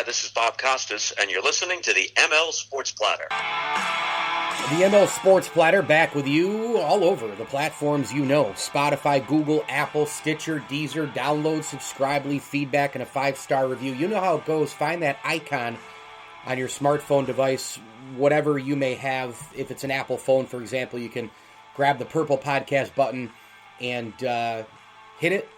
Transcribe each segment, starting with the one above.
Hi, this is Bob Costas, and you're listening to the ML Sports Platter. The ML Sports Platter back with you all over the platforms you know. Spotify, Google, Apple, Stitcher, Deezer. Download, subscribe, leave feedback, and a 5-star review. You know how it goes. Find that icon on your smartphone device, whatever you may have. If it's an Apple phone, for example, you can grab the purple podcast button and hit it.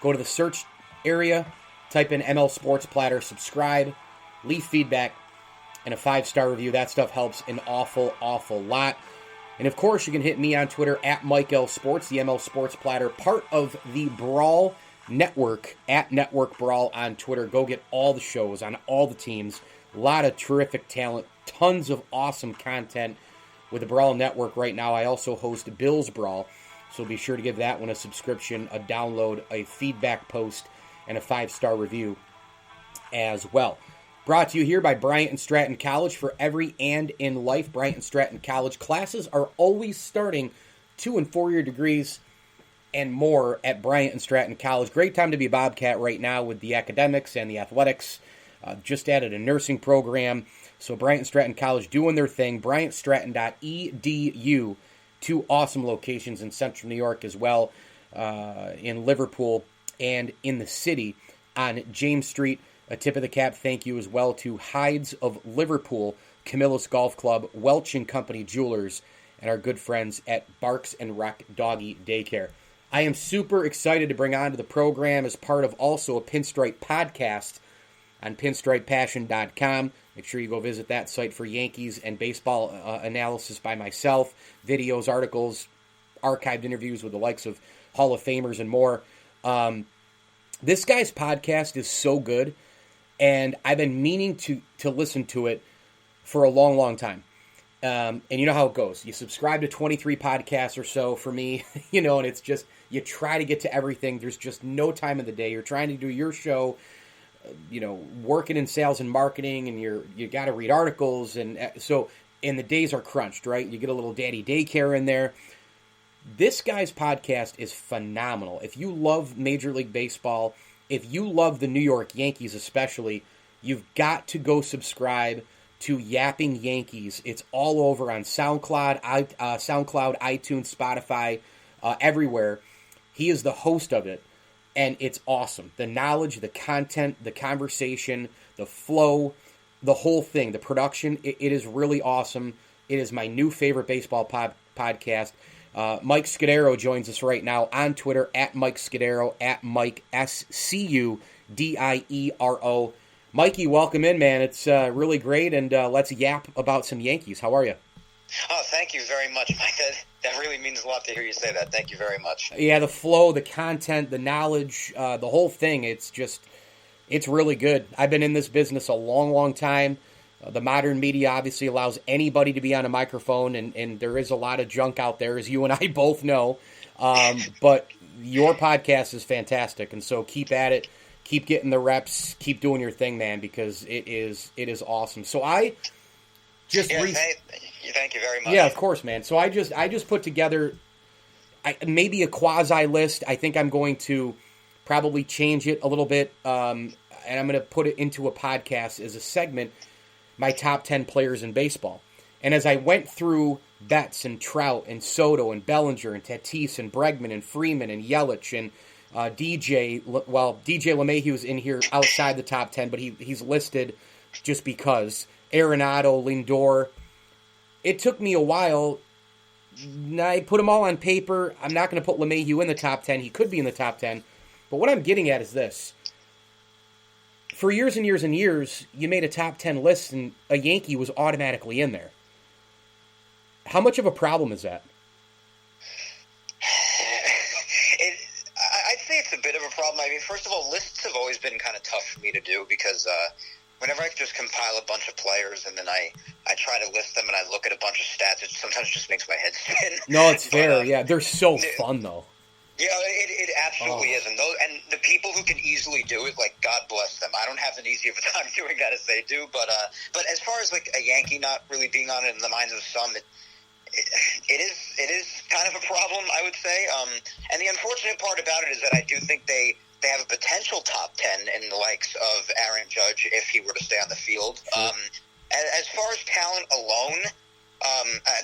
Go to the search area, type in ML Sports Platter, subscribe, leave feedback, and a 5-star review. That stuff helps an awful, awful lot. And of course, you can hit me on Twitter at Mike L. Sports, the ML Sports Platter, part of the Brawl Network, at Network Brawl on Twitter. Go get all the shows on all the teams. A lot of terrific talent, tons of awesome content with the Brawl Network right now. I also host Bill's Brawl, so be sure to give that one a subscription, a download, a feedback post, and a 5-star review as well. Brought to you here by Bryant and Stratton College. For every and in life, Bryant and Stratton College classes are always starting 2- and 4-year degrees and more at Bryant and Stratton College. Great time to be a Bobcat right now with the academics and the athletics. Just added a nursing program. So Bryant and Stratton College doing their thing. BryantStratton.edu. 2 awesome locations in Central New York as well, in Liverpool and in the city on James Street. A tip of the cap thank you as well to Hides of Liverpool, Camillus Golf Club, Welch & Company Jewelers, and our good friends at Barks and Rec Doggy Daycare. I am super excited to bring on to the program as part of also a Pinstripe podcast on pinstripepassion.com. Make sure you go visit that site for Yankees and baseball analysis by myself, videos, articles, archived interviews with the likes of Hall of Famers and more. This guy's podcast is so good, and I've been meaning to listen to it for a long, long time. And you know how it goes. You subscribe to 23 podcasts or so for me, and it's just, you try to get to everything. There's just no time in the day. You're trying to do your show, working in sales and marketing, and you got to read articles. And the days are crunched, right? You get a little daddy daycare in there. This guy's podcast is phenomenal. If you love Major League Baseball, if you love the New York Yankees especially, you've got to go subscribe to Yapping Yankees. It's all over on SoundCloud, iTunes, Spotify, everywhere. He is the host of it, and it's awesome. The knowledge, the content, the conversation, the flow, the whole thing, the production, it is really awesome. It is my new favorite baseball podcast. Mike Scudiero joins us right now on Twitter, at Mike Scudiero, at Mike Scudiero. Mikey, welcome in, man. It's really great, and let's yap about some Yankees. How are you? Oh, thank you very much, Mike. That really means a lot to hear you say that. Thank you very much. Yeah, the flow, the content, the knowledge, the whole thing, it's really good. I've been in this business a long, long time. The modern media obviously allows anybody to be on a microphone, and there is a lot of junk out there, as you and I both know. But your podcast is fantastic, and so keep at it. Keep getting the reps. Keep doing your thing, man, because it is awesome. So I just thank you very much. Yeah, of course, man. So I just put together maybe a quasi list. I think I'm going to probably change it a little bit, and I'm going to put it into a podcast as a segment. My top 10 players in baseball. And as I went through Betts and Trout and Soto and Bellinger and Tatis and Bregman and Freeman and Yelich and DJ LeMahieu is in here outside the top 10, but he's listed just because. Arenado, Lindor. It took me a while. I put them all on paper. I'm not going to put LeMahieu in the top 10. He could be in the top 10. But what I'm getting at is this. For years and years and years, you made a top 10 list and a Yankee was automatically in there. How much of a problem is that? I'd say it's a bit of a problem. I mean, first of all, lists have always been kind of tough for me to do because whenever I just compile a bunch of players and then I try to list them and I look at a bunch of stats, it sometimes just makes my head spin. No, it's fair. Yeah, they're so fun, though. Yeah, it absolutely is. And the people who can easily do it, like, God bless them. I don't have an easy of a time doing that as they do. But as far as, like, a Yankee not really being on it in the minds of some, it is kind of a problem, I would say. And the unfortunate part about it is that I do think they they have a potential top 10 in the likes of Aaron Judge if he were to stay on the field. Sure. As far as talent alone,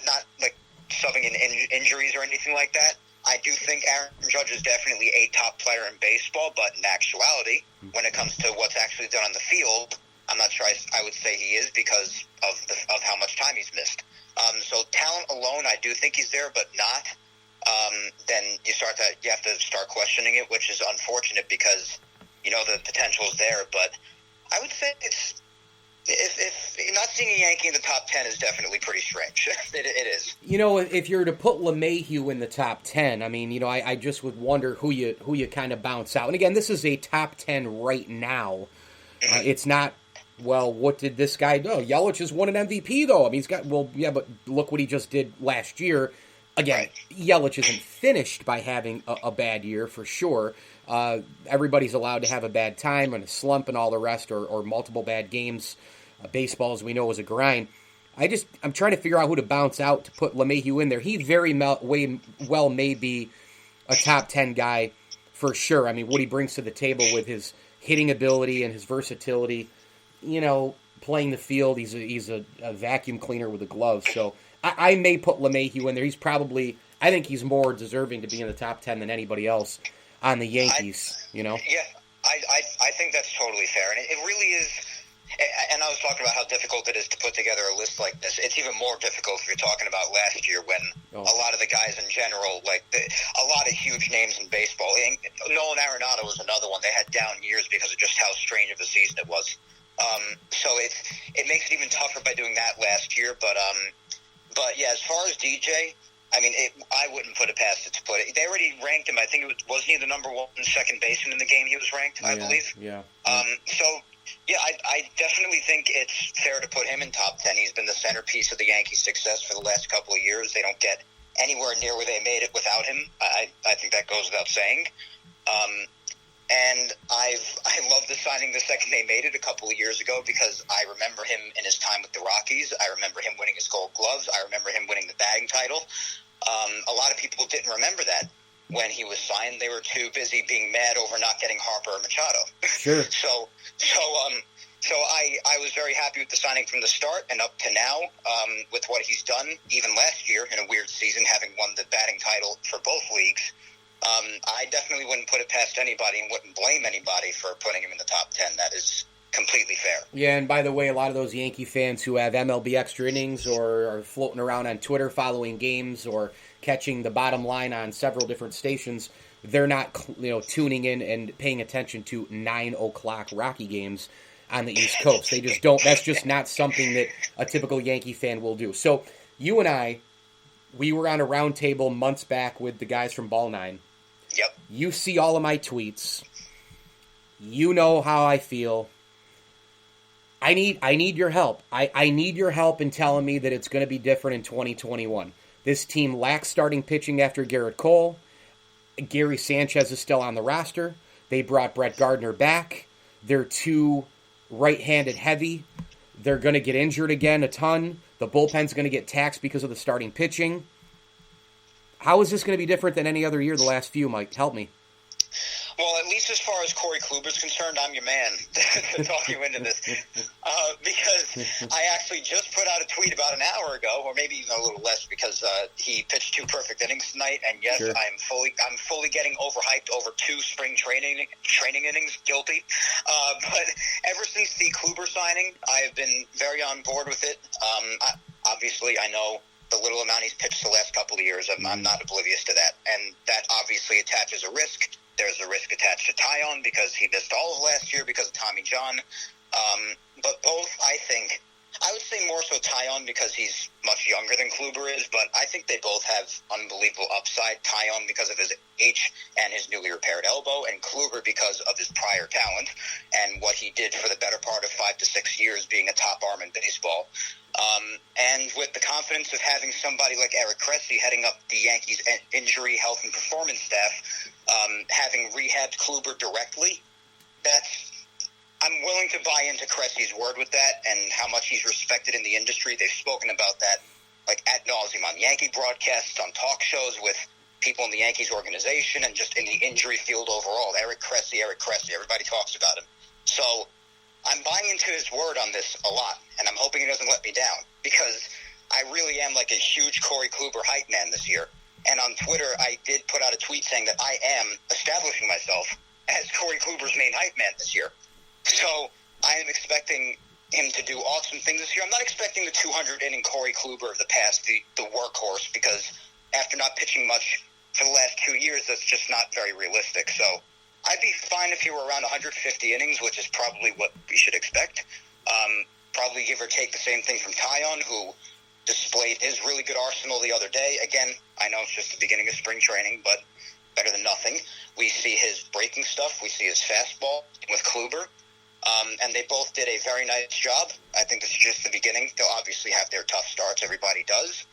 not like subbing in injuries or anything like that, I do think Aaron Judge is definitely a top player in baseball, but in actuality, when it comes to what's actually done on the field, I'm not sure I would say he is because of how much time he's missed. So talent alone, I do think he's there, but not. Then you have to start questioning it, which is unfortunate because the potential is there. But I would say if you're not seeing a Yankee in the top 10 is definitely pretty strange. It is. If you're to put LeMahieu in the top 10, I mean, I just would wonder who you kind of bounce out. And again, this is a top 10 right now. It's not, well, what did this guy do? Yelich has won an MVP, though. I mean, but look what he just did last year. Again, right. Yelich isn't finished by having a bad year, for sure. Everybody's allowed to have a bad time and a slump and all the rest, or multiple bad games. Baseball, as we know, is a grind. I'm trying to figure out who to bounce out to put LeMahieu in there. He very well may be a top 10 guy for sure. I mean, what he brings to the table with his hitting ability and his versatility, playing the field, he's a vacuum cleaner with a glove. So I may put LeMahieu in there. I think he's more deserving to be in the top 10 than anybody else on the Yankees, Yeah, I think that's totally fair. And it really is. And I was talking about how difficult it is to put together a list like this. It's even more difficult if you're talking about last year when a lot of the guys in general, a lot of huge names in baseball. Nolan Arenado was another one. They had down years because of just how strange of a season it was. So it makes it even tougher by doing that last year. But yeah, as far as DJ, I mean, I wouldn't put it past it to put it. They already ranked him. I think wasn't he the number one second baseman in the game he was ranked, I believe? Yeah. So, yeah, I definitely think it's fair to put him in top 10. He's been the centerpiece of the Yankees' success for the last couple of years. They don't get anywhere near where they made it without him. I think that goes without saying. And I love the signing the second they made it a couple of years ago because I remember him in his time with the Rockies. I remember him winning his Gold Gloves. I remember him winning the batting title. A lot of people didn't remember that when he was signed. They were too busy being mad over not getting Harper or Machado. Sure. So I was very happy with the signing from the start and up to now with what he's done, even last year in a weird season, having won the batting title for both leagues. I definitely wouldn't put it past anybody and wouldn't blame anybody for putting him in the top 10. That is completely fair. Yeah, and by the way, a lot of those Yankee fans who have MLB Extra Innings or are floating around on Twitter following games or catching the bottom line on several different stations, they're not tuning in and paying attention to 9 o'clock Rocky games on the East Coast. They just don't. That's just not something that a typical Yankee fan will do. So you and I, we were on a round table months back with the guys from Ball 9. Yep. You see all of my tweets. You know how I feel. I need your help. I need your help in telling me that it's going to be different in 2021. This team lacks starting pitching after Garrett Cole. Gary Sanchez is still on the roster. They brought Brett Gardner back. They're too right-handed heavy. They're going to get injured again a ton. The bullpen's going to get taxed because of the starting pitching. How is this going to be different than any other year the last few, Mike? Help me. Well, at least as far as Corey Kluber's concerned, I'm your man to talk you into this. Because I actually just put out a tweet about an hour ago, or maybe even a little less, because he pitched 2 perfect innings tonight. And yes, sure. I'm fully getting overhyped over 2 spring training innings. Guilty. But ever since the Kluber signing, I have been very on board with it. Obviously, I know the little amount he's pitched the last couple of years. I'm not oblivious to that. And that obviously attaches a risk. There's a risk attached to Taillon because he missed all of last year because of Tommy John. But both, I think, I would say more so Taillon because he's much younger than Kluber is, but I think they both have unbelievable upside. Taillon because of his age and his newly repaired elbow, and Kluber because of his prior talent and what he did for the better part of 5 to 6 years being a top arm in baseball. And with the confidence of having somebody like Eric Cressy heading up the Yankees injury, health, and performance staff, having rehabbed Kluber directly, I'm willing to buy into Cressy's word with that and how much he's respected in the industry. They've spoken about that ad nauseum on Yankee broadcasts, on talk shows with people in the Yankees organization and just in the injury field overall. Eric Cressey, everybody talks about him. So I'm buying into his word on this a lot, and I'm hoping he doesn't let me down, because I really am like a huge Corey Kluber hype man this year. And on Twitter, I did put out a tweet saying that I am establishing myself as Corey Kluber's main hype man this year. So I am expecting him to do awesome things this year. I'm not expecting the 200-inning Corey Kluber of the past, the workhorse, because after not pitching much for the last 2 years, that's just not very realistic. So I'd be fine if he were around 150 innings, which is probably what we should expect. Probably give or take the same thing from Taillon, who displayed his really good arsenal the other day. Again, I know it's just the beginning of spring training, but better than nothing. We see his breaking stuff. We see his fastball with Kluber. And they both did a very nice job. I think this is just the beginning. They'll obviously have their tough starts. Everybody does.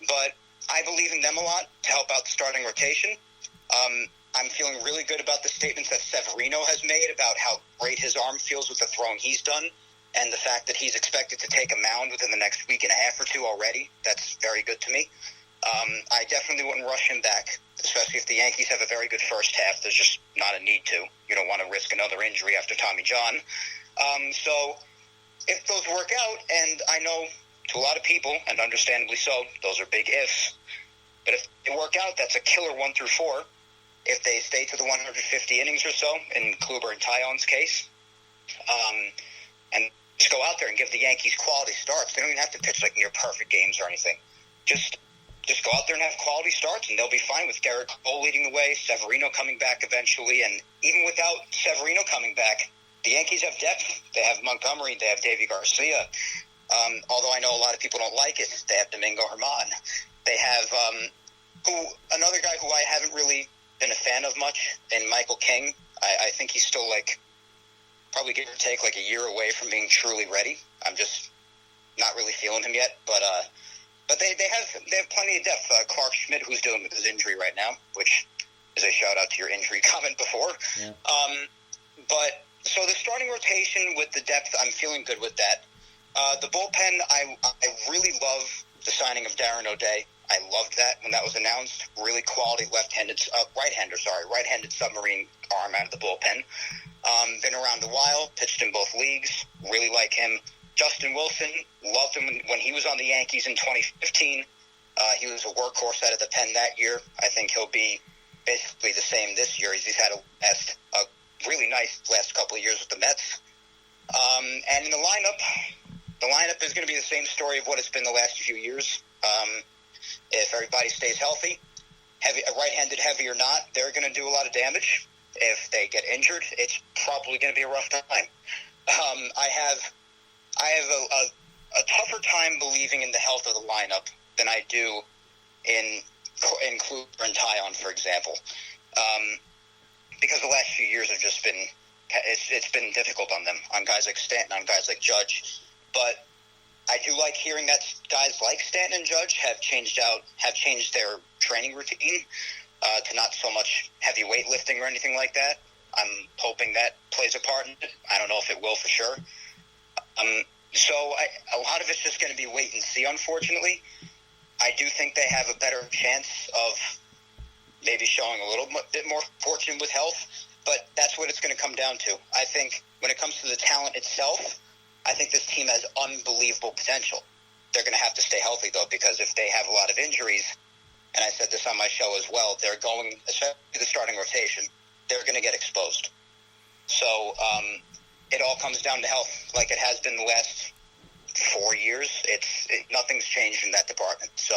But I believe in them a lot to help out the starting rotation. I'm feeling really good about the statements that Severino has made about how great his arm feels with the throwing he's done, and the fact that he's expected to take a mound within the next week and a half or two already. That's very good to me. I definitely wouldn't rush him back, especially if the Yankees have a very good first half. There's just not a need to. You don't want to risk another injury after Tommy John. So if those work out, and I know to a lot of people, and understandably so, those are big ifs, but if they work out, that's a killer 1 through 4. If they stay to the 150 innings or so, in Kluber and Taillon's case, and just go out there and give the Yankees quality starts. They don't even have to pitch like near perfect games or anything. Just go out there and have quality starts, and they'll be fine with Garrett Cole leading the way, Severino coming back eventually, and even without Severino coming back, the Yankees have depth. They have Montgomery, they have Davy Garcia. Although I know a lot of people don't like it, they have Domingo Germán. They have another guy who I haven't really been a fan of much, in Michael King. I think he's still probably give or take a year away from being truly ready. I'm just not really feeling him yet, but they have plenty of depth. Clark Schmidt, who's dealing with his injury right now, which is a shout out to your injury comment before. Yeah. But so the starting rotation with the depth, I'm feeling good with that. The bullpen, I really love the signing of Darren O'Day. I loved that when that was announced. Really quality right-handed submarine arm out of the bullpen. Been around a while, pitched in both leagues. Really like him. Justin Wilson, loved him when he was on the Yankees in 2015. He was a workhorse out of the pen that year. I think he'll be basically the same this year. He's had a really nice last couple of years with the Mets. And in the lineup is going to be the same story of what it's been the last few years. If everybody stays healthy, right-handed heavy or not, they're going to do a lot of damage. If they get injured, it's probably going to be a rough time. I have a tougher time believing in the health of the lineup than I do in Kluber and Taillon, for example, because the last few years have just been it's been difficult on them, on guys like Stanton, on guys like Judge. But I do like hearing that guys like Stanton and Judge have changed their training routine to not so much heavy weightlifting or anything like that. I'm hoping that plays a part in it. I don't know if it will for sure. So a lot of it's just going to be wait and see, unfortunately. I do think they have a better chance of maybe showing a little bit more fortune with health, but that's what it's going to come down to. I think when it comes to the talent itself, I think this team has unbelievable potential. They're going to have to stay healthy, though, because if they have a lot of injuries, and I said this on my show as well, they're going, especially the starting rotation, they're going to get exposed. So it all comes down to health, like it has been the last 4 years. Nothing's changed in that department. So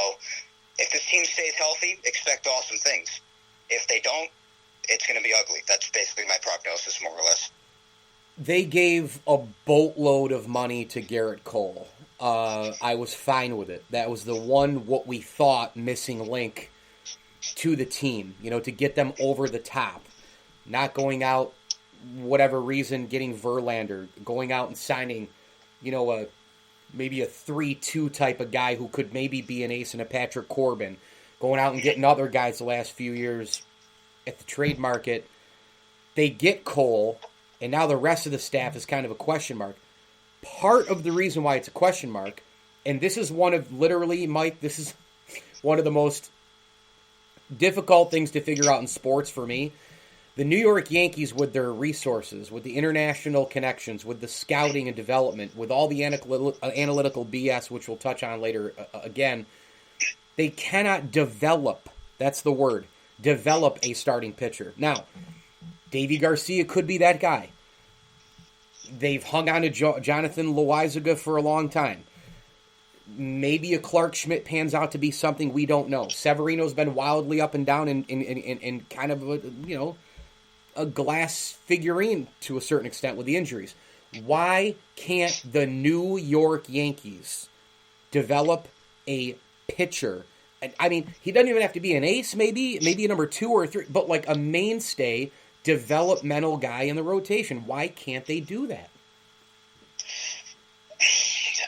if this team stays healthy, expect awesome things. If they don't, it's going to be ugly. That's basically my prognosis, more or less. They gave a boatload of money to Garrett Cole. I was fine with it. That was the what we thought, missing link to the team, to get them over the top. Not going out, whatever reason, getting Verlander, going out and signing, maybe a 3-2 type of guy who could maybe be an ace and a Patrick Corbin, going out and getting other guys the last few years at the trade market. They get Cole, and now the rest of the staff is kind of a question mark. Part of the reason why it's a question mark, and this is one of, literally, Mike, this is one of the most difficult things to figure out in sports for me. The New York Yankees, with their resources, with the international connections, with the scouting and development, with all the analytical BS, which we'll touch on later again, they cannot develop, that's the word, develop a starting pitcher. Now, Davy Garcia could be that guy. They've hung on to Jonathan Loaizaga for a long time. Maybe a Clark Schmidt pans out to be something we don't know. Severino's been wildly up and down in kind of a glass figurine to a certain extent with the injuries. Why can't the New York Yankees develop a pitcher? I mean, he doesn't even have to be an ace, maybe a number 2 or 3, but like a mainstay developmental guy in the rotation. Why can't they do that?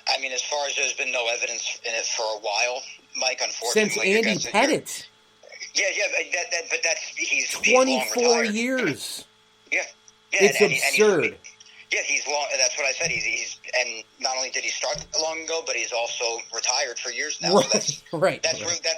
I mean, as far as there's been no evidence in it for a while, Mike, unfortunately. Since Andy Pettitte. Yeah, but he's 24 years. Yeah. It's absurd. He's long. That's what I said. He's and not only did he start long ago, but he's also retired for years now. Right, so that's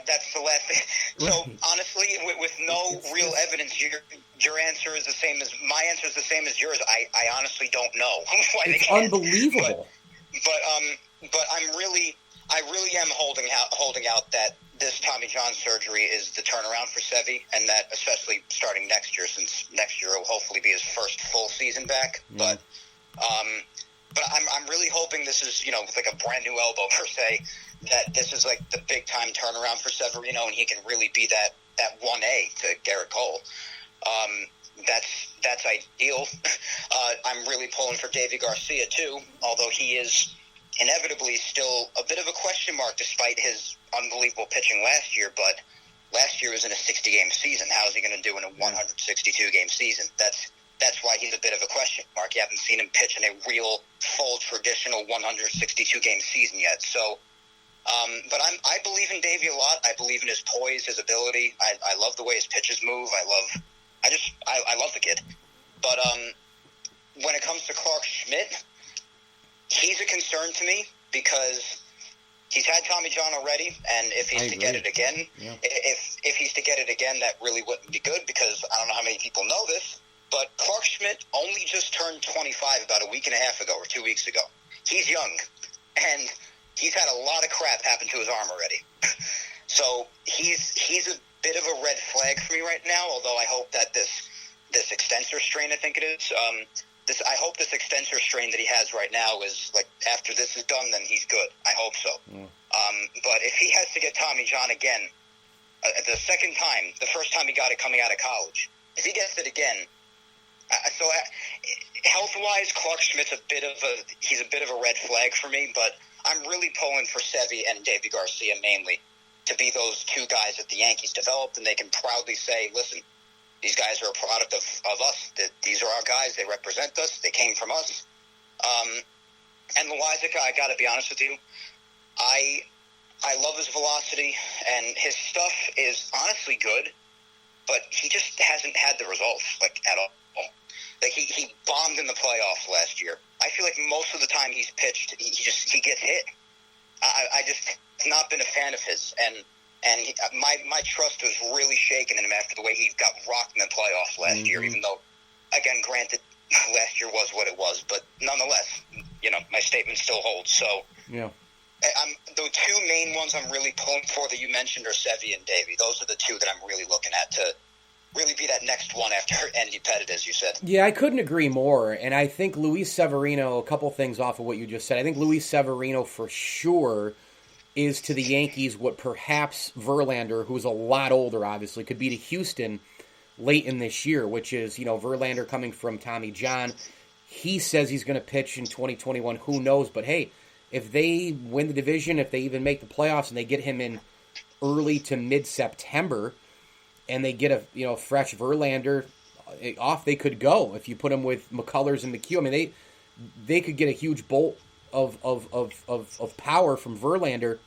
that's the last thing. So honestly, with no real evidence, your answer is the same as my answer is the same as yours. I honestly don't know why they can't. Unbelievable. But I really am holding out that this Tommy John surgery is the turnaround for Sevy, and that especially starting next year, since next year will hopefully be his first full season back. Yeah. But I'm really hoping this is like a brand new elbow per se, that this is like the big time turnaround for Severino, and he can really be that 1A to Garrett Cole. That's ideal. I'm really pulling for Davy Garcia too, although he is inevitably still a bit of a question mark despite his unbelievable pitching last year. But last year was in a 60-game season. How is he going to do in a 162-game season? That's why he's a bit of a question mark. You haven't seen him pitch in a real, full, traditional 162-game season yet. So, but I believe in Davey a lot. I believe in his poise, his ability. I love the way his pitches move. I love the kid. But when it comes to Clark Schmidt, he's a concern to me because he's had Tommy John already, and if he's to get it again, if he's to get it again, that really wouldn't be good because I don't know how many people know this, but Clark Schmidt only just turned 25 about a week and a half ago or 2 weeks ago. He's young, and he's had a lot of crap happen to his arm already. So he's a bit of a red flag for me right now, although I hope that this extensor strain, I think it is, I hope this extensor strain that he has right now is, like, after this is done, then he's good. I hope so. But if he has to get Tommy John again, the second time, the first time he got it coming out of college, if he gets it again, health-wise, Clark Schmidt's a bit of a red flag for me, but I'm really pulling for Sevy and Davy Garcia mainly to be those two guys that the Yankees developed, and they can proudly say, listen, these guys are a product of us. These are our guys. They represent us. They came from us. And Loaizaga, I got to be honest with you, I love his velocity, and his stuff is honestly good, but he just hasn't had the results, like, at all. Like, he bombed in the playoffs last year. I feel like most of the time he's pitched, he gets hit. I just not been a fan of his, and my trust was really shaken in him after the way he got rocked in the playoffs last year, even though, again, granted, last year was what it was, but nonetheless, my statement still holds. So, the two main ones I'm really pulling for that you mentioned are Sevy and Davy. Those are the two that I'm really looking at to really be that next one after Andy Pettitte, as you said. Yeah, I couldn't agree more, and I think Luis Severino, a couple things off of what you just said, I think Luis Severino for sure is to the Yankees what perhaps Verlander, who's a lot older, obviously, could be to Houston late in this year, which is, Verlander coming from Tommy John. He says he's going to pitch in 2021. Who knows? But, hey, if they win the division, if they even make the playoffs and they get him in early to mid-September and they get a fresh Verlander, off they could go. If you put him with McCullers and McHugh, I mean, they could get a huge bolt of power from Verlander,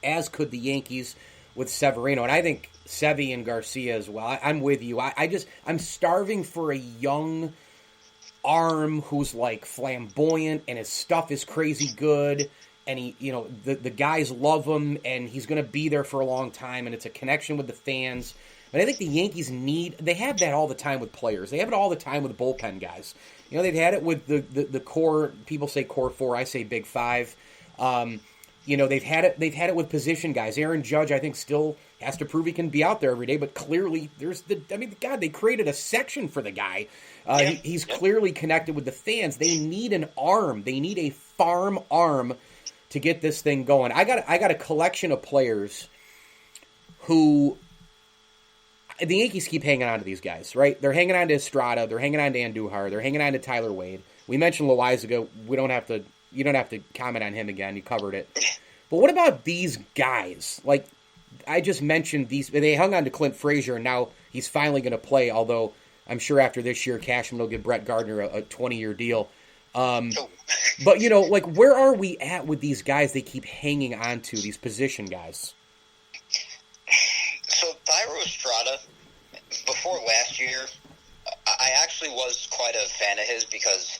as could the Yankees with Severino. And I think Sevy and Garcia as well. I'm with you. I'm starving for a young arm who's like flamboyant and his stuff is crazy good and he, the guys love him, and he's going to be there for a long time, and it's a connection with the fans. But I think the Yankees they have that all the time with players. They have it all the time with bullpen guys. They've had it with the core. People say core four. I say big five. They've had it with position guys. Aaron Judge, I think, still has to prove he can be out there every day. But clearly, they created a section for the guy. He's clearly connected with the fans. They need an arm. They need a farm arm to get this thing going. I got a collection of players who. The Yankees keep hanging on to these guys, right? They're hanging on to Estrada. They're hanging on to Andujar. They're hanging on to Tyler Wade. We mentioned Loizaga. You don't have to comment on him again. You covered it. But what about these guys? Like I just mentioned, they hung on to Clint Frazier, and now he's finally going to play. Although I'm sure after this year, Cashman will give Brett Gardner a 20-year deal. But where are we at with these guys? They keep hanging on to these position guys. So Thairo Estrada, before last year, I actually was quite a fan of his because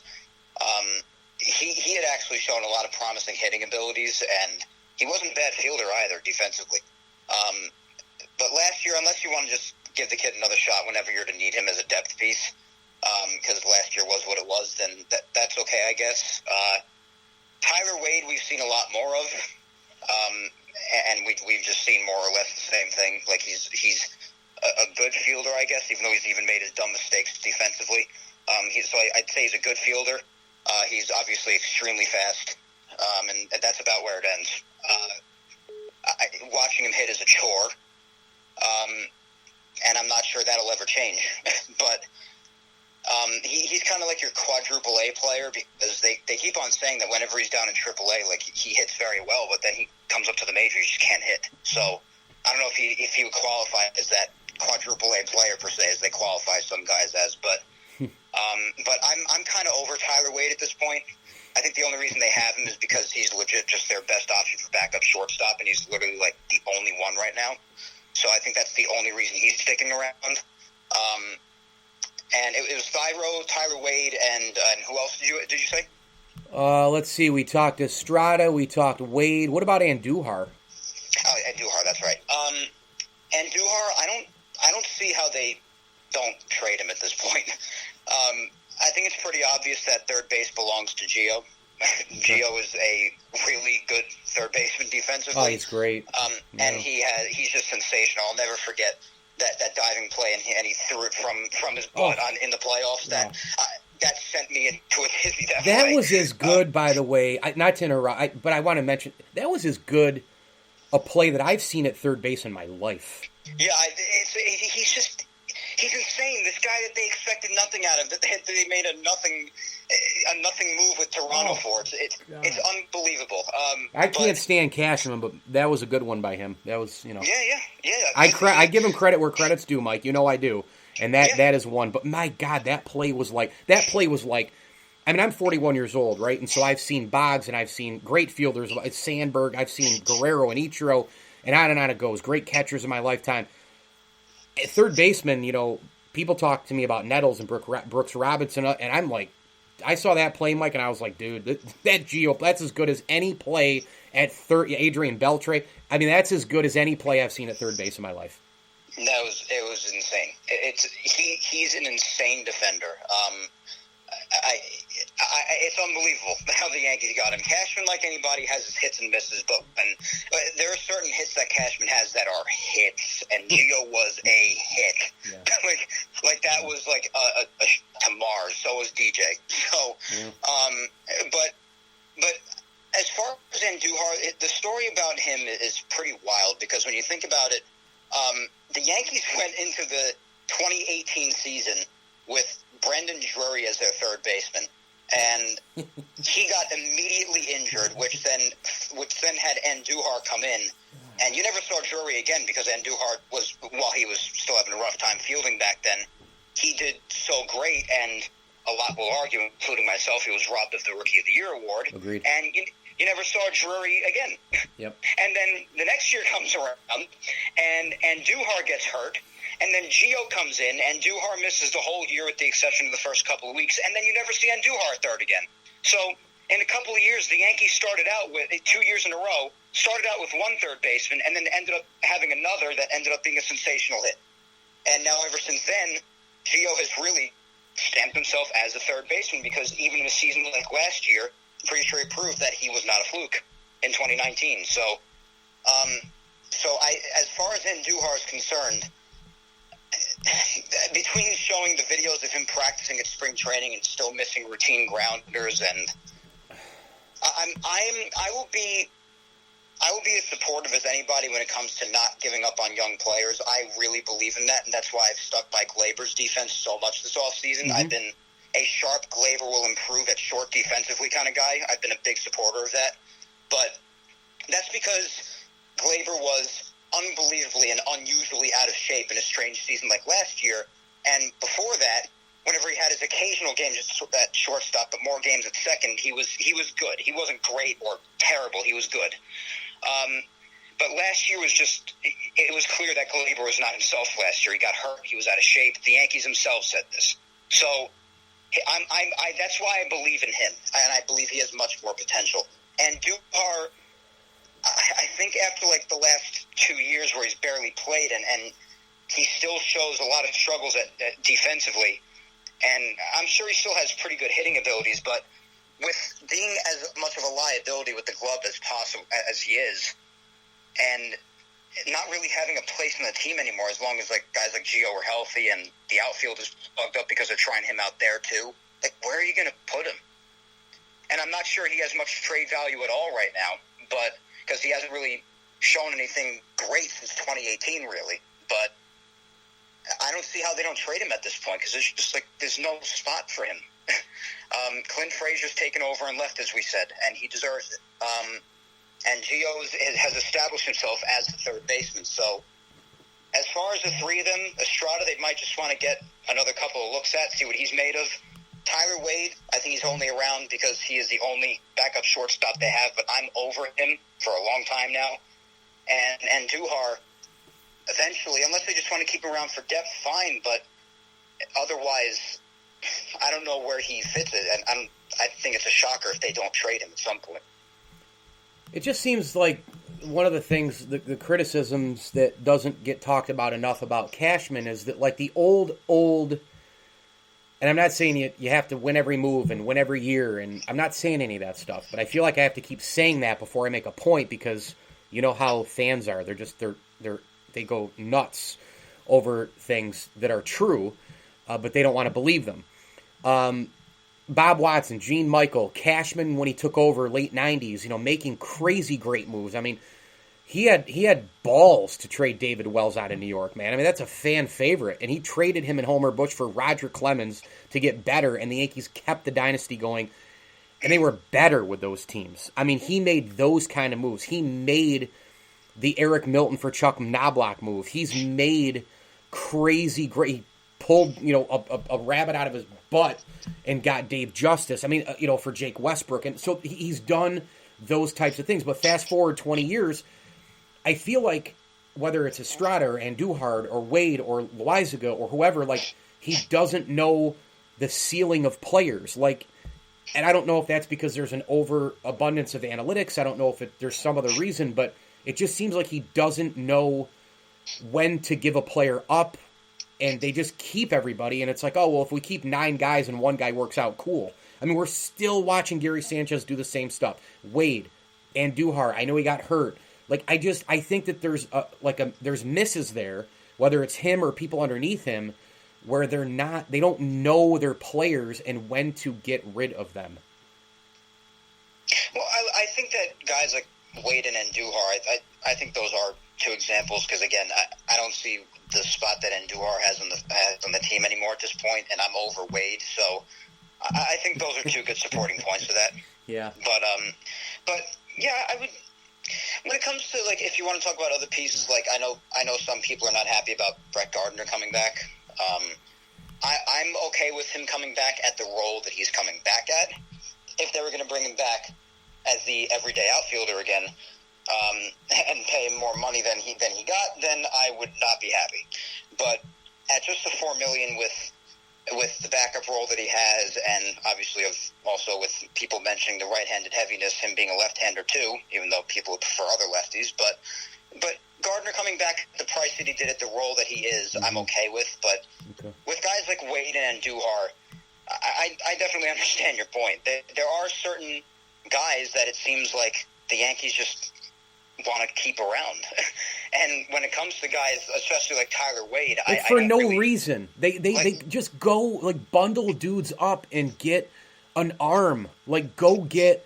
he had actually shown a lot of promising hitting abilities, and he wasn't a bad fielder either defensively. But last year, unless you want to just give the kid another shot whenever you're to need him as a depth piece, because last year was what it was, then that's okay, I guess. Tyler Wade, we've seen a lot more of. And we've just seen more or less the same thing. Like he's a good fielder, I guess, even though he's even made his dumb mistakes defensively. So I'd say he's a good fielder. He's obviously extremely fast, and that's about where it ends. Watching him hit is a chore, and I'm not sure that'll ever change. But he's kind of like your quadruple A player because they keep on saying that whenever he's down in triple A, like he hits very well, but then he comes up to the majors, he just can't hit. So I don't know if he would qualify as that quadruple A player per se, as they qualify some guys as. But I'm kind of over Tyler Wade at this point. I think the only reason they have him is because he's legit just their best option for backup shortstop, and he's literally like the only one right now. So I think that's the only reason he's sticking around. And it was Thairo, Tyler Wade, and who else did you say? Let's see. We talked Estrada. We talked Wade. What about Andujar? Oh, Andujar, that's right. Andujar, I don't see how they don't trade him at this point. I think it's pretty obvious that third base belongs to Gio. Gio is a really good third baseman defensively. Oh, he's great. And he's just sensational. I'll never forget that diving play, and he threw it from his butt in the playoffs. That sent me into a tizzy. That was as good, by the way. Not to interrupt, but I want to mention that was as good a play that I've seen at third base in my life. Yeah, he's insane. This guy that they expected nothing out of, that they made a nothing move with Toronto for. It's unbelievable. I can't stand Cashman, but that was a good one by him. That was, Yeah. I give him credit where credit's due, Mike. I do. And that is one. But my God, that play was like. I mean, I'm 41 years old, right? And so I've seen Boggs, and I've seen great fielders, Sandberg. I've seen Guerrero and Ichiro, and on it goes. Great catchers in my lifetime. At third baseman, people talk to me about Nettles and Brooks Robinson, and I'm like, I saw that play, Mike, and I was like, dude, that Gio, that's as good as any play at third. Adrian Beltre, I mean, that's as good as any play I've seen at third base in my life. It was insane. He's an insane defender. It's unbelievable how the Yankees got him. Cashman, like anybody, has his hits and misses, but there are certain hits that Cashman has that are hits, and Gio was a hit. Yeah. like that was like a to Mars. So was DJ. So, but as far as Andujar, the story about him is pretty wild because when you think about it, the Yankees went into the 2018 season with Brendan Drury as their third baseman, and he got immediately injured, which then had Andujar come in, and you never saw Drury again because Andujar was, while he was still having a rough time fielding back then, he did so great, and a lot will argue, including myself, he was robbed of the Rookie of the Year award. Agreed. And you never saw Drury again. Yep. And then the next year comes around, and Andujar gets hurt. And then Gio comes in, and Andujar misses the whole year with the exception of the first couple of weeks, and then you never see Andujar third again. So in a couple of years, the Yankees started out with 2 years in a row. Started out with one third baseman, and then ended up having another that ended up being a sensational hit. And now, ever since then, Gio has really stamped himself as a third baseman because even in a season like last year, I'm pretty sure he proved that he was not a fluke in 2019. So as far as Andujar is concerned, between showing the videos of him practicing at spring training and still missing routine grounders, and I will be as supportive as anybody when it comes to not giving up on young players. I really believe in that, and that's why I've stuck by Glaber's defense so much this offseason. Mm-hmm. I've been a sharp Glaber will improve at short defensively kind of guy. I've been a big supporter of that. But that's because Glaber was unbelievably and unusually out of shape in a strange season like last year. And before that, whenever he had his occasional games at shortstop, but more games at second, he was good. He wasn't great or terrible. He was good. But last year was just, it was clear that Glaber was not himself last year. He got hurt. He was out of shape. The Yankees themselves said this. So that's why I believe in him, and I believe he has much more potential. And Duhar, I think after like the last 2 years where he's barely played, and he still shows a lot of struggles at defensively, and I'm sure he still has pretty good hitting abilities, but with being as much of a liability with the glove as possible as he is, and not really having a place in the team anymore, as long as like guys like Gio are healthy and the outfield is plugged up because they're trying him out there too. Like, where are you going to put him? And I'm not sure he has much trade value at all right now, but because he hasn't really shown anything great since 2018, really. But I don't see how they don't trade him at this point, because there's no spot for him. Clint Frazier's taken over and left, as we said, and he deserves it. And Gio has established himself as the third baseman. So as far as the three of them, Estrada, they might just want to get another couple of looks at, see what he's made of. Tyler Wade, I think he's only around because he is the only backup shortstop they have, but I'm over him for a long time now. And Duhar, eventually, unless they just want to keep him around for depth, fine, but otherwise, I don't know where he fits it, and I think it's a shocker if they don't trade him at some point. It just seems like one of the things, the criticisms that doesn't get talked about enough about Cashman is that, like, the old, and I'm not saying you have to win every move and win every year, and I'm not saying any of that stuff, but I feel like I have to keep saying that before I make a point, because you know how fans are. They go nuts over things that are true, but they don't want to believe them. Bob Watson, Gene Michael, Cashman when he took over late 90s, making crazy great moves. I mean, he had balls to trade David Wells out of New York, man. I mean, that's a fan favorite. And he traded him and Homer Bush for Roger Clemens to get better, and the Yankees kept the dynasty going, and they were better with those teams. I mean, he made those kind of moves. He made the Eric Milton for Chuck Knobloch move. He's made crazy great. He pulled, a rabbit out of his butt and got Dave Justice. I mean, for Jake Westbrook. And so he's done those types of things. But fast forward 20 years, I feel like whether it's Estrada or Andujar or Wade or Loaizaga or whoever, like, he doesn't know the ceiling of players. Like, and I don't know if that's because there's an overabundance of analytics. I don't know if there's some other reason, but it just seems like he doesn't know when to give a player up, and they just keep everybody, and it's like, oh, well, if we keep 9 guys and 1 guy works out, cool. I mean, we're still watching Gary Sanchez do the same stuff. Wade, Andujar, I know he got hurt. Like, I think that there's misses there, whether it's him or people underneath him, where they don't know their players and when to get rid of them. Well, I think that guys like Wade and Andujar, I think those are 2 examples, because again, I don't see the spot that Andujar has on the team anymore at this point, and I'm over Wade, so I think those are 2 good supporting points for that. Yeah. But yeah, I would. When it comes to, like, if you want to talk about other pieces, like, I know some people are not happy about Brett Gardner coming back. I'm okay with him coming back at the role that he's coming back at. If they were going to bring him back as the everyday outfielder again, and pay him more money than he got, then I would not be happy. But at just the $4 million with with the backup role that he has, and obviously also with people mentioning the right-handed heaviness, him being a left-hander too, even though people would prefer other lefties. But Gardner coming back at the price that he did at the role that he is, I'm okay with. But with guys like Wade and Andujar, I definitely understand your point. There are certain guys that it seems like the Yankees just want to keep around. And when it comes to guys, especially like Tyler Wade, for no reason. They just go, like, bundle dudes up and get an arm. Like, go get...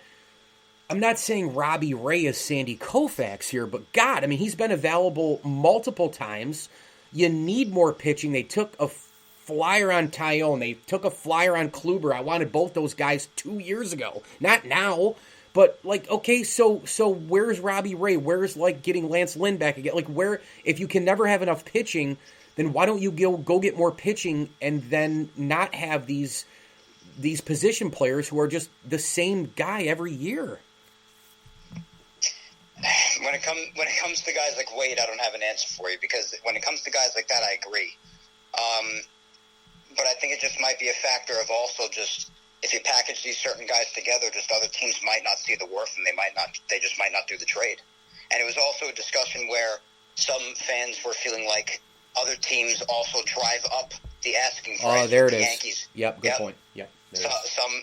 I'm not saying Robbie Ray is Sandy Koufax here, but God, I mean, he's been available multiple times. You need more pitching. They took a flyer on Tyone. They took a flyer on Kluber. I wanted both those guys 2 years ago. Not now. But, like, okay, so where's Robbie Ray? Where's, like, getting Lance Lynn back again? Like, where, if you can never have enough pitching, then why don't you go get more pitching and then not have these position players who are just the same guy every year? When it comes to guys like Wade, I don't have an answer for you, because when it comes to guys like that, I agree. But I think it just might be a factor of also just, if you package these certain guys together, just other teams might not see the worth, and they just might not do the trade. And it was also a discussion where some fans were feeling like other teams also drive up the asking price. Oh, there it the is. Yankees. Yep, good point. Yep. So,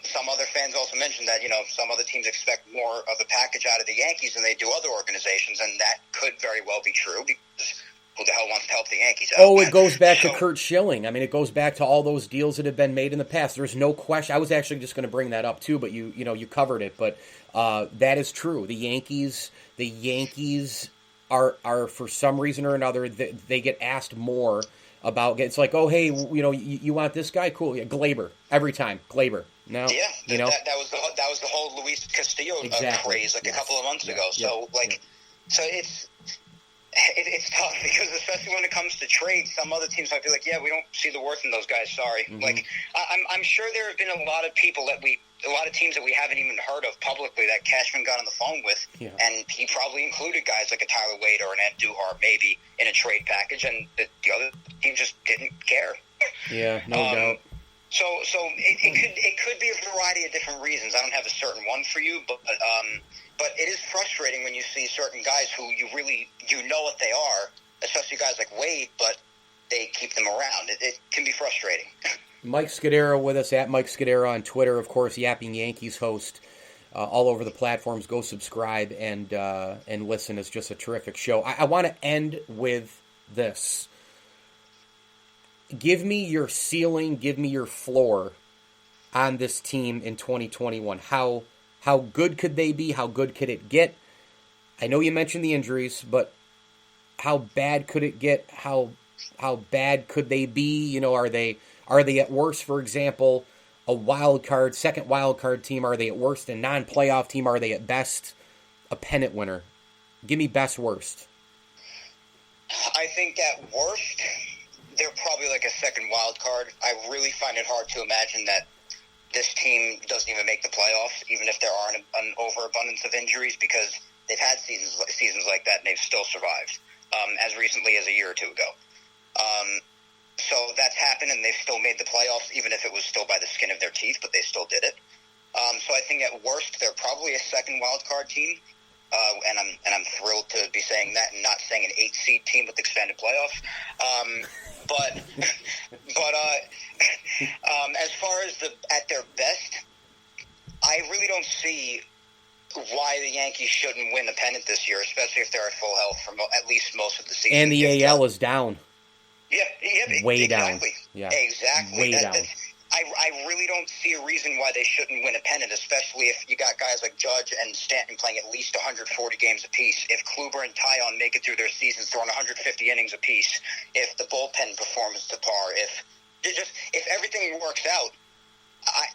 some other fans also mentioned that, some other teams expect more of a package out of the Yankees than they do other organizations, and that could very well be true, because who the hell wants to help the Yankees out? Oh, it goes back to Curt Schilling. I mean, it goes back to all those deals that have been made in the past. There's no question. I was actually just going to bring that up too, but you covered it. But that is true. The Yankees are for some reason or another, they get asked more about. It's like, oh, hey, you want this guy? Cool, yeah, Glaber every time. Glaber. No, yeah, that was the whole Luis Castillo craze a couple of months ago. So so it's tough, because especially when it comes to trades, some other teams might be like, yeah, we don't see the worth in those guys. Sorry. Mm-hmm. Like, I'm sure there have been a lot of people a lot of teams that we haven't even heard of publicly that Cashman got on the phone with, and he probably included guys like a Tyler Wade or an Andujar maybe in a trade package, and the other team just didn't care. Yeah, no doubt. So it could be a variety of different reasons. I don't have a certain one for you, but it is frustrating when you see certain guys who you know what they are, especially guys like Wade, but they keep them around. It can be frustrating. Mike Scudiero with us, at Mike Scudiero on Twitter, of course, Yapping Yankees host all over the platforms. Go subscribe and listen. It's just a terrific show. I want to end with this. Give me your ceiling, give me your floor on this team in 2021. How good could they be? How good could it get? I know you mentioned the injuries, but how bad could it get? How bad could they be? Are they at worst, for example, a second wild card team? Are they at worst a non-playoff team? Are they at best a pennant winner? Give me best, worst. I think at worst, they're probably like a second wild card. I really find it hard to imagine that this team doesn't even make the playoffs, even if there aren't an overabundance of injuries, because they've had seasons like that and they've still survived, as recently as a year or two ago. So that's happened, and they've still made the playoffs, even if it was still by the skin of their teeth, but they still did it. So I think at worst, they're probably a second wild card team. And I'm thrilled to be saying that and not saying an 8-seed team with expanded playoffs. But as far as at their best, I really don't see why the Yankees shouldn't win the pennant this year, especially if they're at full health for at least most of the season. And the AL is down. Yeah, way exactly. down. Yeah, exactly. Way down. I really don't see a reason why they shouldn't win a pennant, especially if you got guys like Judge and Stanton playing at least 140 games apiece. If Kluber and Tyone make it through their seasons throwing 150 innings apiece, if the bullpen performs to par, if everything works out,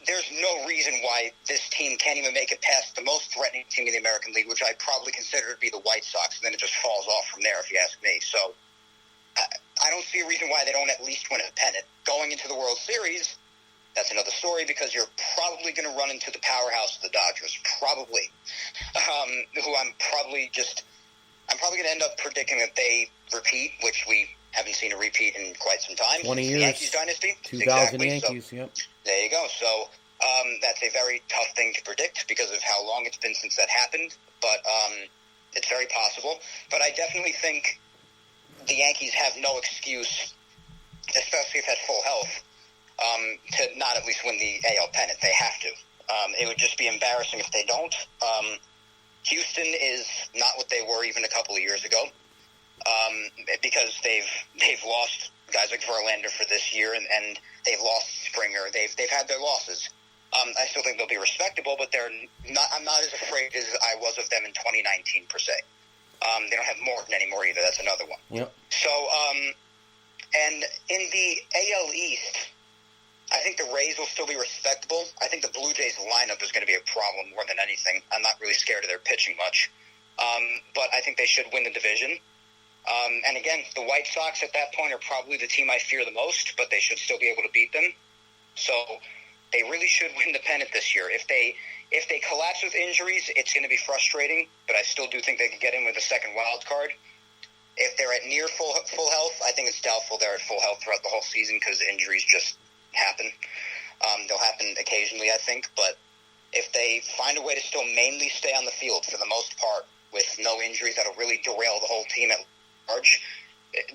there's no reason why this team can't even make it past the most threatening team in the American League, which I probably consider to be the White Sox, and then it just falls off from there, if you ask me. So I don't see a reason why they don't at least win a pennant. Going into the World Series, that's another story, because you're probably going to run into the powerhouse of the Dodgers, probably, who I'm probably going to end up predicting that they repeat, which we Haven't seen a repeat in quite some time. 20 years. The Yankees dynasty. 2000 exactly. Yankees, So, yep. there you go. So that's a very tough thing to predict because of how long it's been since that happened. But it's very possible. But I definitely think the Yankees have no excuse, especially if at full health, to not at least win the AL pennant. They have to. It would just be embarrassing if they don't. Houston is not what they were even a couple of years ago, because they've lost guys like Verlander for this year, and they've lost Springer. They've had their losses. I still think they'll be respectable, but I'm not as afraid as I was of them in 2019 per se. They don't have Morton anymore either. That's another one. Yep. So, and in the AL East, I think the Rays will still be respectable. I think the Blue Jays lineup is going to be a problem more than anything. I'm not really scared of their pitching much. But I think they should win the division. And again, the White Sox at that point are probably the team I fear the most, but they should still be able to beat them. So they really should win the pennant this year. If they collapse with injuries, it's going to be frustrating, but I still do think they can get in with a second wild card. If they're at near full health, I think it's doubtful they're at full health throughout the whole season because injuries just happen. They'll happen occasionally, I think, but if they find a way to still mainly stay on the field for the most part with no injuries that'll really derail the whole team at large,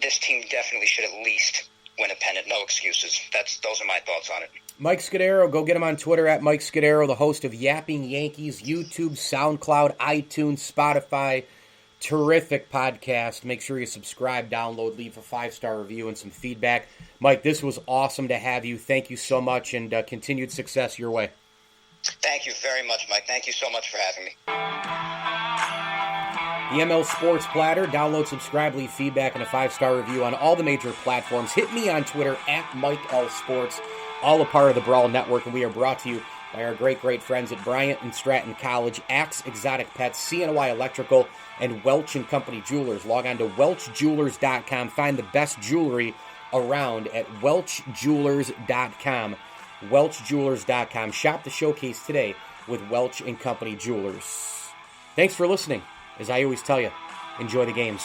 this team definitely should at least win a pennant. No excuses. Those are my thoughts on it. Mike Scudiero, go get him on Twitter at Mike Scudiero, the host of Yapping Yankees, YouTube, SoundCloud, iTunes, Spotify. Terrific podcast. Make sure you subscribe, download, leave a 5-star review and some feedback. Mike, this was awesome to have you. Thank you so much, and continued success your way. Thank you very much, Mike. Thank you so much for having me. The ML Sports Platter. Download, subscribe, leave feedback, and a 5-star review on all the major platforms. Hit me on Twitter at Mike L Sports, all a part of the Brawl Network, and we are brought to you by our great friends at Bryant and Stratton College, Axe Exotic Pets, CNY Electrical, and Welch & Company Jewelers. Log on to welchjewelers.com. Find the best jewelry around at welchjewelers.com. welchjewelers.com. Shop the showcase today with Welch & Company Jewelers. Thanks for listening. As I always tell you, enjoy the games.